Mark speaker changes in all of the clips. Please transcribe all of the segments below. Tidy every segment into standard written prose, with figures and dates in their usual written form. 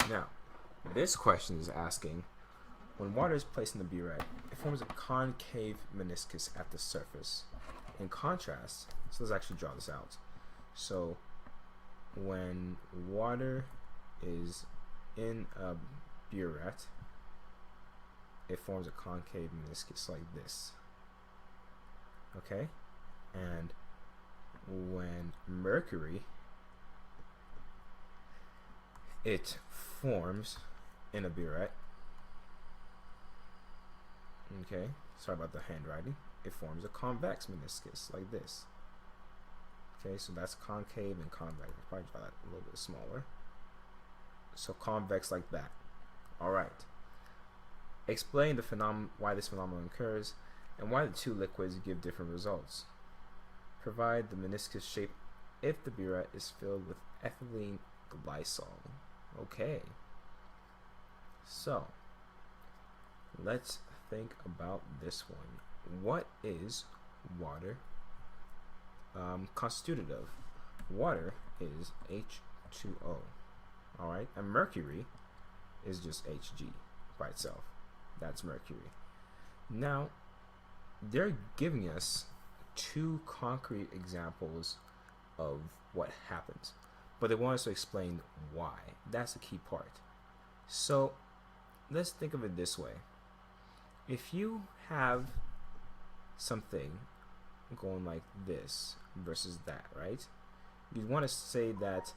Speaker 1: Now, this question is asking, when water is placed in the buret, it forms a concave meniscus at the surface. In contrast, so let's actually draw this out. So, when water is in a buret, it forms a concave meniscus like this. Okay? And when mercury, it forms in a buret. Okay, sorry about the handwriting. It forms a convex meniscus like this. Okay, so that's concave and convex. I'll probably draw that a little bit smaller. So convex like that. Alright. Explain the why this phenomenon occurs and why the two liquids give different results. Provide the meniscus shape if the buret is filled with ethylene glycol. Okay. So, let's think about this one. What is water constituted of? Water is H2O. Alright, and mercury is just Hg by itself. That's mercury. Now, they're giving us two concrete examples of what happens, but they want us to explain why. That's the key part. So, let's think of it this way. If you have something going like this versus that, right? You'd want to say that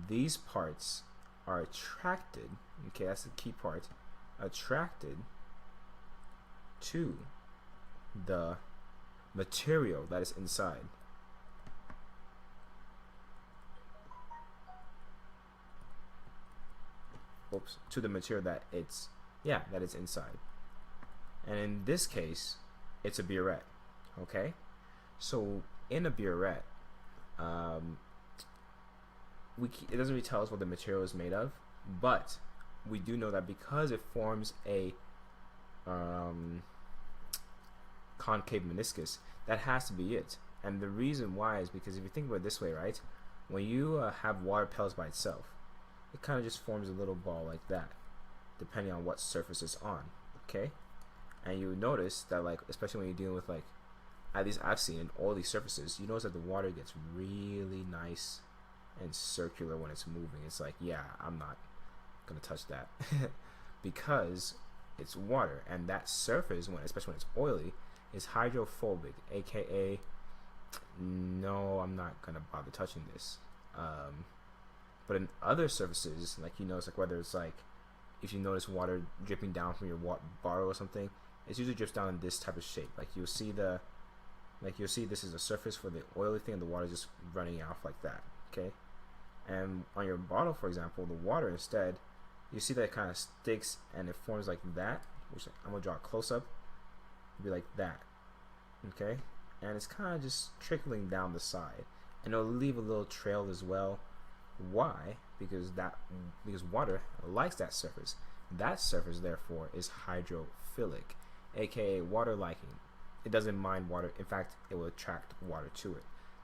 Speaker 1: these parts are attracted, okay, that's the key part, attracted to the material that is inside. Oops, to the material that it's inside. And in this case, it's a buret. Okay, so in a buret, it doesn't really tell us what the material is made of, but we do know that because it forms a concave meniscus, that has to be it. And the reason why is because if you think about it this way, right, when you have water pellets by itself, it kind of just forms a little ball like that, depending on what surface it's on. Okay, and you notice that, like, especially when you're dealing with, like, at least I've seen all these surfaces, you notice that the water gets really nice and circular when it's moving. It's like, yeah, I'm not gonna touch that because it's water, and that surface, especially when it's oily, is hydrophobic, aka no, I'm not gonna bother touching this. But in other surfaces, like, you notice, like, whether it's like, if you notice water dripping down from your bottle or something, it usually drips down in this type of shape. Like, you'll see this is a surface for the oily thing, and the water just running off like that. Okay, and on your bottle, for example, the water instead, you see that it kind of sticks and it forms like that, which I'm gonna draw a close up. It'll be like that. Okay, and it's kind of just trickling down the side, and it'll leave a little trail as well. Why? Because water likes that surface. That surface, therefore, is hydrophilic, aka water liking. It doesn't mind water. In fact, it will attract water to it.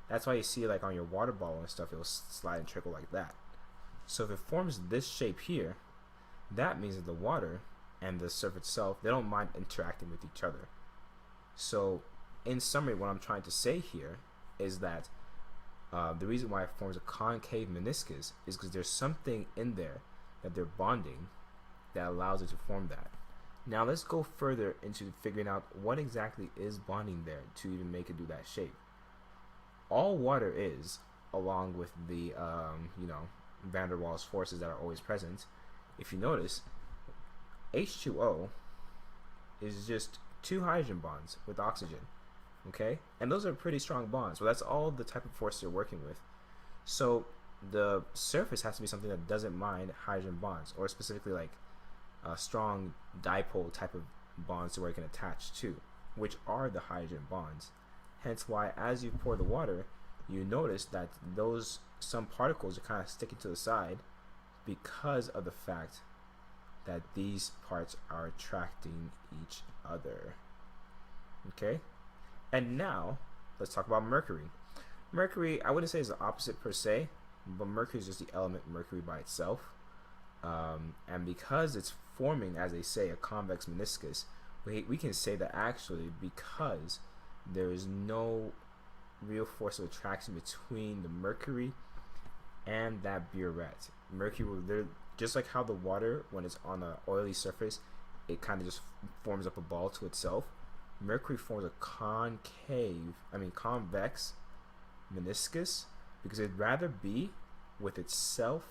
Speaker 1: That's why you see, like, on your water bottle and stuff, it will slide and trickle like that. So if it forms this shape here, that means that the water and the surface itself, they don't mind interacting with each other. So in summary, what I'm trying to say here is that the reason why it forms a concave meniscus is because there's something in there that they're bonding that allows it to form that. Now let's go further into figuring out what exactly is bonding there to even make it do that shape. All water is, along with the van der Waals forces that are always present, if you notice, H2O is just two hydrogen bonds with oxygen. Okay, and those are pretty strong bonds. So that's all the type of force you're working with. So the surface has to be something that doesn't mind hydrogen bonds, or specifically like a strong dipole type of bonds to where it can attach to, which are the hydrogen bonds. Hence why, as you pour the water, you notice that some particles are kind of sticking to the side because of the fact that these parts are attracting each other. Okay? And now, let's talk about mercury. Mercury, I wouldn't say is the opposite per se, but mercury is just the element mercury by itself. And because it's forming, as they say, a convex meniscus, we can say that actually because there is no real force of attraction between the mercury and that buret. Mercury will, just like how the water, when it's on an oily surface, it kind of just forms up a ball to itself. Mercury forms a convex meniscus because it'd rather be with itself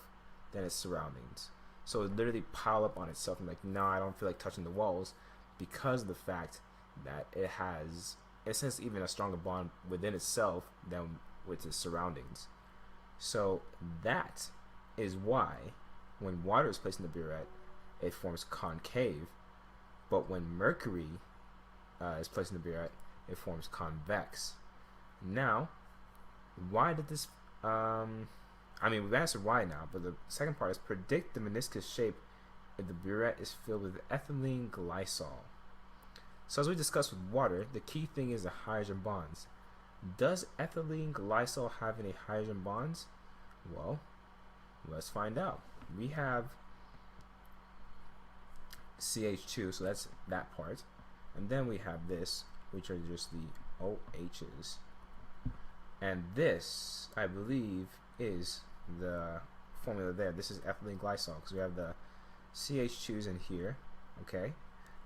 Speaker 1: than its surroundings. So it literally pile up on itself and like, no, I don't feel like touching the walls, because of the fact that it has, in a sense, even a stronger bond within itself than with its surroundings. So that is why when water is placed in the buret, it forms concave, but when mercury is placed in the buret, it forms convex. Now, why did this we've answered why now, but the second part is predict the meniscus shape if the buret is filled with ethylene glycol. So as we discussed with water, the key thing is the hydrogen bonds. Does ethylene glycol have any hydrogen bonds? Well, let's find out. We have CH2, so that's that part. And then we have this, which are just the OHs. And this, I believe, is the formula there. This is ethylene glycol because we have the CH2s in here, okay?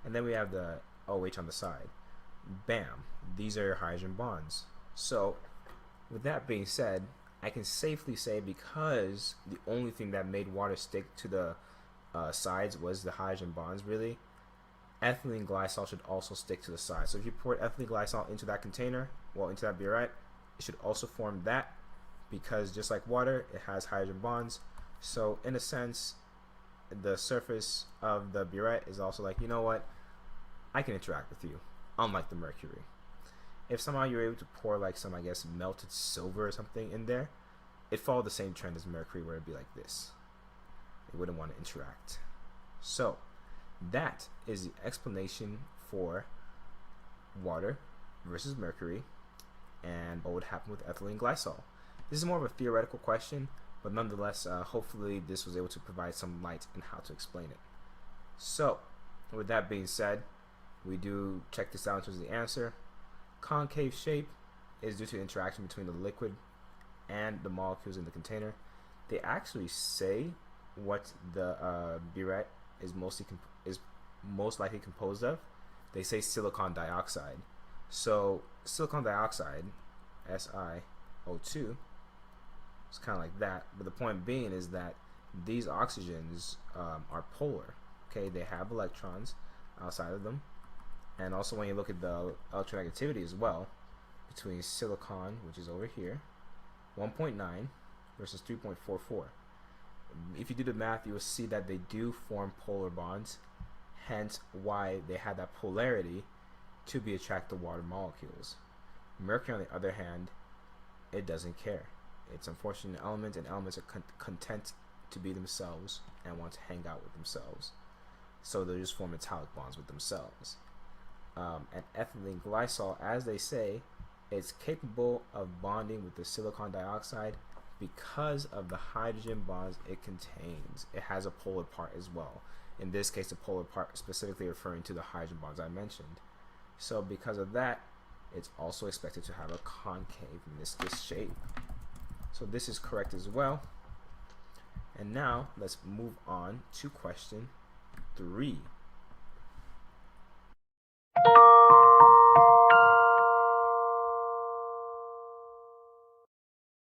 Speaker 1: And then we have the OH on the side. Bam, these are your hydrogen bonds. So with that being said, I can safely say, because the only thing that made water stick to the sides was the hydrogen bonds, really, ethylene glycol should also stick to the sides. So if you pour ethylene glycol into that container, well, into that buret, it should also form that, because just like water, it has hydrogen bonds. So in a sense, the surface of the buret is also like, you know what, I can interact with you, unlike the mercury. If somehow you're able to pour like some, I guess, melted silver or something in there, it followed the same trend as mercury, where it'd be like this. It wouldn't want to interact. So that is the explanation for water versus mercury and what would happen with ethylene glycol. This is more of a theoretical question, but nonetheless, hopefully this was able to provide some light on how to explain it. So with that being said, we do check this out in terms of the answer. Concave shape is due to interaction between the liquid and the molecules in the container. They actually say what the buret is most likely composed of. They say silicon dioxide. So silicon dioxide, SiO2, it's kind of like that. But the point being is that these oxygens are polar. Okay, they have electrons outside of them. And also when you look at the electronegativity as well, between silicon, which is over here, 1.9 versus 3.44. If you do the math, you will see that they do form polar bonds, hence why they have that polarity to be attracted to water molecules. Mercury, on the other hand, it doesn't care. It's unfortunate element, and elements are content to be themselves and want to hang out with themselves. So they just form metallic bonds with themselves. And ethylene glycol, as they say, is capable of bonding with the silicon dioxide because of the hydrogen bonds it contains. It has a polar part as well. In this case, the polar part specifically referring to the hydrogen bonds I mentioned. So because of that, it's also expected to have a concave meniscus shape. So this is correct as well. And now let's move on to question 3.